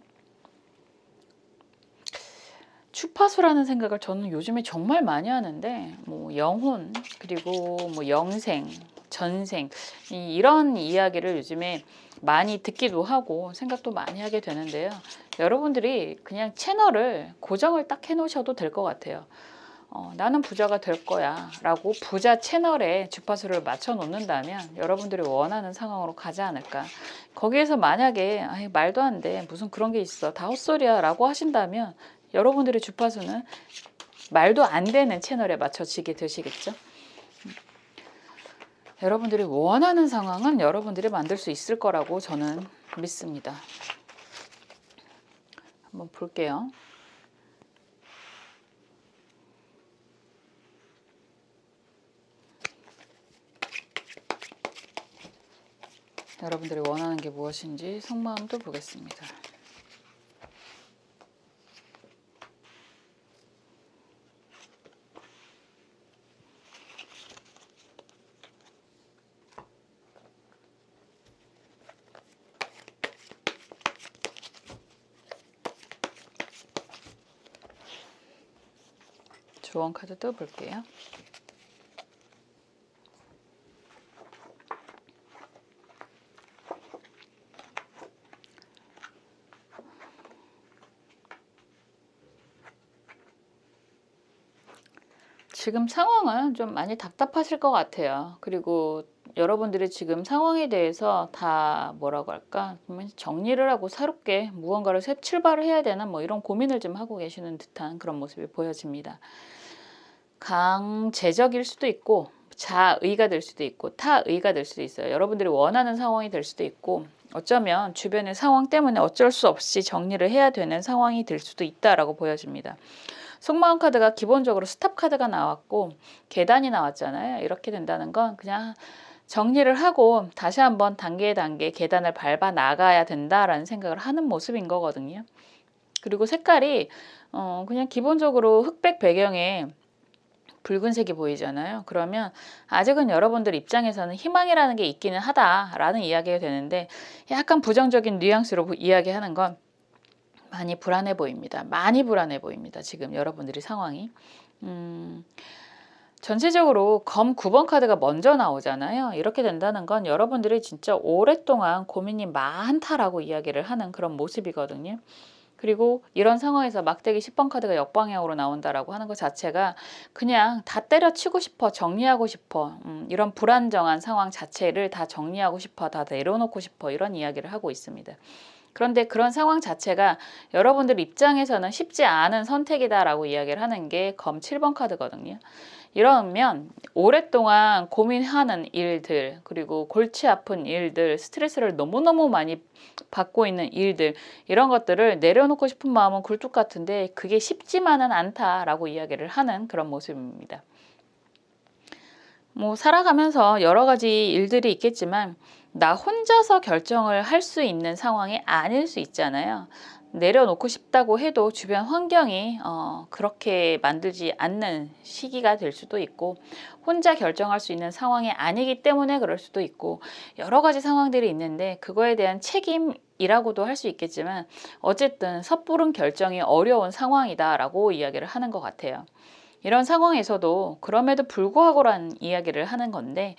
주파수라는 생각을 저는 요즘에 정말 많이 하는데, 뭐 영혼, 그리고 뭐 영생, 전생, 이런 이야기를 요즘에 많이 듣기도 하고 생각도 많이 하게 되는데요. 여러분들이 그냥 채널을 고정을 딱 해놓으셔도 될 것 같아요. 나는 부자가 될 거야 라고 부자 채널에 주파수를 맞춰 놓는다면 여러분들이 원하는 상황으로 가지 않을까. 거기에서 만약에 말도 안 돼, 무슨 그런 게 있어, 다 헛소리야 라고 하신다면 여러분들의 주파수는 말도 안 되는 채널에 맞춰지게 되시겠죠. 여러분들이 원하는 상황은 여러분들이 만들 수 있을 거라고 저는 믿습니다. 한번 볼게요. 여러분들이 원하는 게 무엇인지 속마음도 보겠습니다. 조언 카드도 볼게요. 지금 상황은 좀 많이 답답하실 것 같아요. 그리고 여러분들이 지금 상황에 대해서 다 뭐라고 할까, 정리를 하고 새롭게 무언가를 새 출발을 해야 되나 뭐 이런 고민을 좀 하고 계시는 듯한 그런 모습이 보여집니다. 강제적일 수도 있고 자의가 될 수도 있고 타의가 될 수도 있어요. 여러분들이 원하는 상황이 될 수도 있고 어쩌면 주변의 상황 때문에 어쩔 수 없이 정리를 해야 되는 상황이 될 수도 있다라고 보여집니다. 속마음 카드가 기본적으로 스탑 카드가 나왔고 계단이 나왔잖아요. 이렇게 된다는 건 그냥 정리를 하고 다시 한번 단계 계단을 밟아 나가야 된다라는 생각을 하는 모습인 거거든요. 그리고 색깔이 그냥 기본적으로 흑백 배경에 붉은색이 보이잖아요. 그러면 아직은 여러분들 입장에서는 희망이라는 게 있기는 하다라는 이야기가 되는데, 약간 부정적인 뉘앙스로 이야기하는 건 많이 불안해 보입니다. 많이 불안해 보입니다. 지금 여러분들이 상황이. 전체적으로 검 9번 카드가 먼저 나오잖아요. 이렇게 된다는 건 여러분들이 진짜 오랫동안 고민이 많다라고 이야기를 하는 그런 모습이거든요. 그리고 이런 상황에서 막대기 10번 카드가 역방향으로 나온다라고 하는 것 자체가 그냥 다 때려치고 싶어, 정리하고 싶어, 이런 불안정한 상황 자체를 다 정리하고 싶어, 다 내려놓고 싶어, 이런 이야기를 하고 있습니다. 그런데 그런 상황 자체가 여러분들 입장에서는 쉽지 않은 선택이다라고 이야기를 하는 게 검 7번 카드거든요. 이러면 오랫동안 고민하는 일들, 그리고 골치 아픈 일들, 스트레스를 너무너무 많이 받고 있는 일들, 이런 것들을 내려놓고 싶은 마음은 굴뚝 같은데 그게 쉽지만은 않다라고 이야기를 하는 그런 모습입니다. 뭐 살아가면서 여러 가지 일들이 있겠지만 나 혼자서 결정을 할 수 있는 상황이 아닐 수 있잖아요. 내려놓고 싶다고 해도 주변 환경이 그렇게 만들지 않는 시기가 될 수도 있고, 혼자 결정할 수 있는 상황이 아니기 때문에 그럴 수도 있고, 여러 가지 상황들이 있는데 그거에 대한 책임이라고도 할 수 있겠지만, 어쨌든 섣부른 결정이 어려운 상황이다라고 이야기를 하는 것 같아요. 이런 상황에서도 그럼에도 불구하고란 이야기를 하는 건데,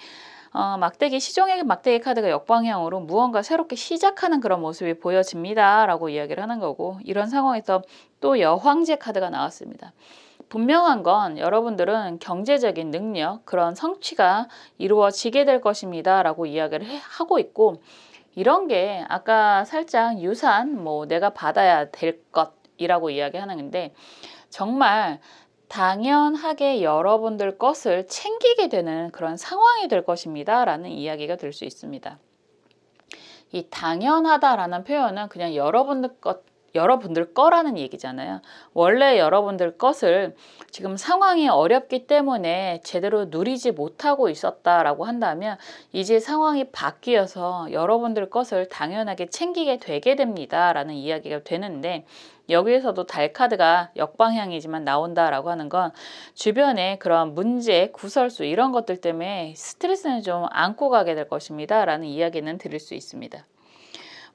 막대기 시종의 막대기 카드가 역방향으로 무언가 새롭게 시작하는 그런 모습이 보여집니다 라고 이야기를 하는 거고, 이런 상황에서 또 여황제 카드가 나왔습니다. 분명한 건 여러분들은 경제적인 능력, 그런 성취가 이루어지게 될 것입니다 라고 이야기를 하고 있고, 이런 게 아까 살짝 유산, 내가 받아야 될 것이라고 이야기하는 건데, 정말 당연하게 여러분들 것을 챙기게 되는 그런 상황이 될 것입니다 라는 이야기가 될 수 있습니다. 이 당연하다라는 표현은 그냥 여러분들 거라는 얘기잖아요. 원래 여러분들 것을 지금 상황이 어렵기 때문에 제대로 누리지 못하고 있었다라고 한다면, 이제 상황이 바뀌어서 여러분들 것을 당연하게 챙기게 되게 됩니다 라는 이야기가 되는데, 여기에서도 달 카드가 역방향이지만 나온다라고 하는 건 주변에 그런 문제, 구설수 이런 것들 때문에 스트레스는 좀 안고 가게 될 것입니다 라는 이야기는 드릴 수 있습니다.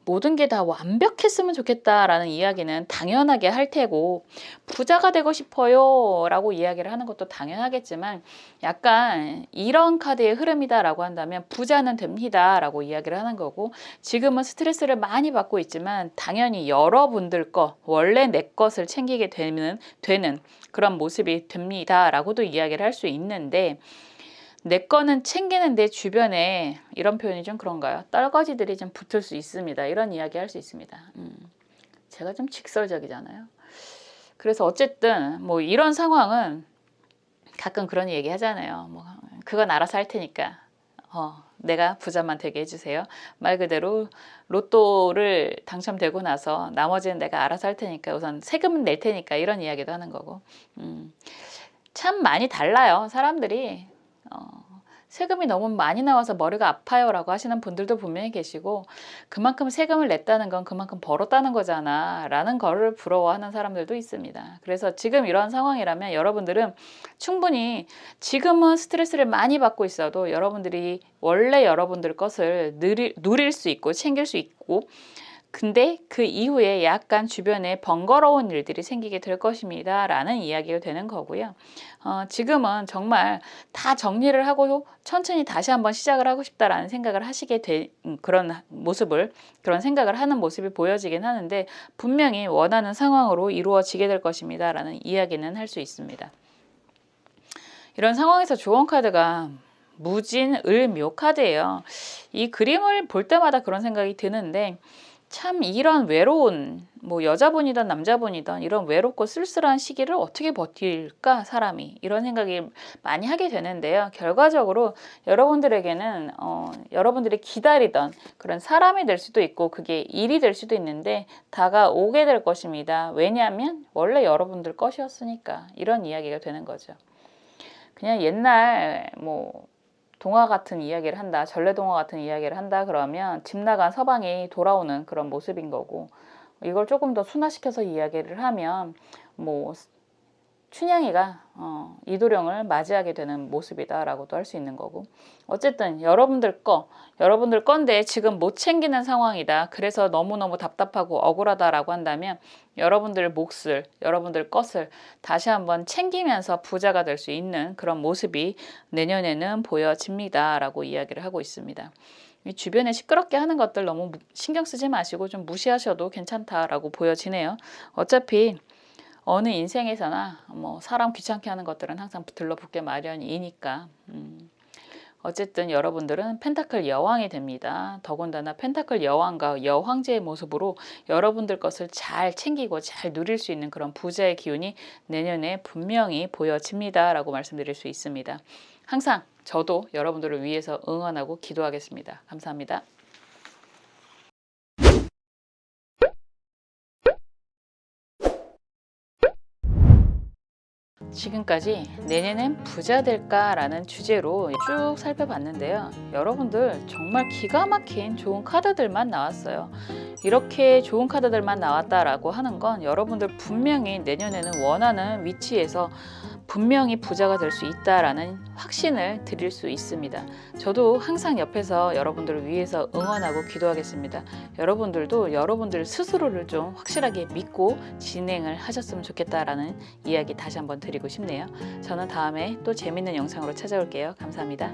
모든 게 다 완벽했으면 좋겠다라는 이야기는 당연하게 할 테고, 부자가 되고 싶어요 라고 이야기를 하는 것도 당연하겠지만, 약간 이런 카드의 흐름이다라고 한다면 부자는 됩니다 라고 이야기를 하는 거고, 지금은 스트레스를 많이 받고 있지만 당연히 여러분들 거, 원래 내 것을 챙기게 되는 그런 모습이 됩니다 라고도 이야기를 할 수 있는데, 내 거는 챙기는데 주변에 이런 표현이 좀 그런가요? 떨거지들이 좀 붙을 수 있습니다. 이런 이야기 할 수 있습니다. 제가 좀 직설적이잖아요. 그래서 어쨌든 이런 상황은 가끔 그런 얘기 하잖아요. 그건 알아서 할 테니까 내가 부자만 되게 해주세요. 말 그대로 로또를 당첨되고 나서 나머지는 내가 알아서 할 테니까, 우선 세금은 낼 테니까, 이런 이야기도 하는 거고. 참 많이 달라요. 사람들이 세금이 너무 많이 나와서 머리가 아파요 라고 하시는 분들도 분명히 계시고, 그만큼 세금을 냈다는 건 그만큼 벌었다는 거잖아 라는 거를 부러워하는 사람들도 있습니다. 그래서 지금 이런 상황이라면 여러분들은 충분히 지금은 스트레스를 많이 받고 있어도 여러분들이 원래 여러분들 것을 누릴 수 있고 챙길 수 있고, 근데 그 이후에 약간 주변에 번거로운 일들이 생기게 될 것입니다 라는 이야기가 되는 거고요. 지금은 정말 다 정리를 하고 천천히 다시 한번 시작을 하고 싶다라는 생각을 하시게 된 그런 생각을 하는 모습이 보여지긴 하는데, 분명히 원하는 상황으로 이루어지게 될 것입니다 라는 이야기는 할 수 있습니다. 이런 상황에서 조언 카드가 무진을묘 카드예요. 이 그림을 볼 때마다 그런 생각이 드는데, 참 이런 외로운, 여자분이든 남자분이든 이런 외롭고 쓸쓸한 시기를 어떻게 버틸까 사람이, 이런 생각이 많이 하게 되는데요. 결과적으로 여러분들에게는 여러분들이 기다리던 그런 사람이 될 수도 있고, 그게 일이 될 수도 있는데 다가오게 될 것입니다. 왜냐하면 원래 여러분들 것이었으니까, 이런 이야기가 되는 거죠. 그냥 옛날 동화 같은 이야기를 한다, 전래동화 같은 이야기를 한다 그러면 집 나간 서방이 돌아오는 그런 모습인 거고, 이걸 조금 더 순화시켜서 이야기를 하면 춘향이가 이도령을 맞이하게 되는 모습이다라고도 할 수 있는 거고, 어쨌든 여러분들 건데 지금 못 챙기는 상황이다, 그래서 너무너무 답답하고 억울하다라고 한다면 여러분들 몫을, 여러분들 것을 다시 한번 챙기면서 부자가 될 수 있는 그런 모습이 내년에는 보여집니다 라고 이야기를 하고 있습니다. 주변에 시끄럽게 하는 것들 너무 신경 쓰지 마시고 좀 무시하셔도 괜찮다라고 보여지네요. 어차피 어느 인생에서나 사람 귀찮게 하는 것들은 항상 들러붙게 마련이니까. 어쨌든 여러분들은 펜타클 여왕이 됩니다. 더군다나 펜타클 여왕과 여황제의 모습으로 여러분들 것을 잘 챙기고 잘 누릴 수 있는 그런 부자의 기운이 내년에 분명히 보여집니다 라고 말씀드릴 수 있습니다. 항상 저도 여러분들을 위해서 응원하고 기도하겠습니다. 감사합니다. 지금까지 내년엔 부자 될까라는 주제로 쭉 살펴봤는데요. 여러분들 정말 기가 막힌 좋은 카드들만 나왔어요. 이렇게 좋은 카드들만 나왔다라고 하는 건 여러분들 분명히 내년에는 원하는 위치에서 분명히 부자가 될 수 있다라는 확신을 드릴 수 있습니다. 저도 항상 옆에서 여러분들을 위해서 응원하고 기도하겠습니다. 여러분들도 여러분들 스스로를 좀 확실하게 믿고 진행을 하셨으면 좋겠다라는 이야기 다시 한번 드리고 싶네요. 저는 다음에 또 재밌는 영상으로 찾아올게요. 감사합니다.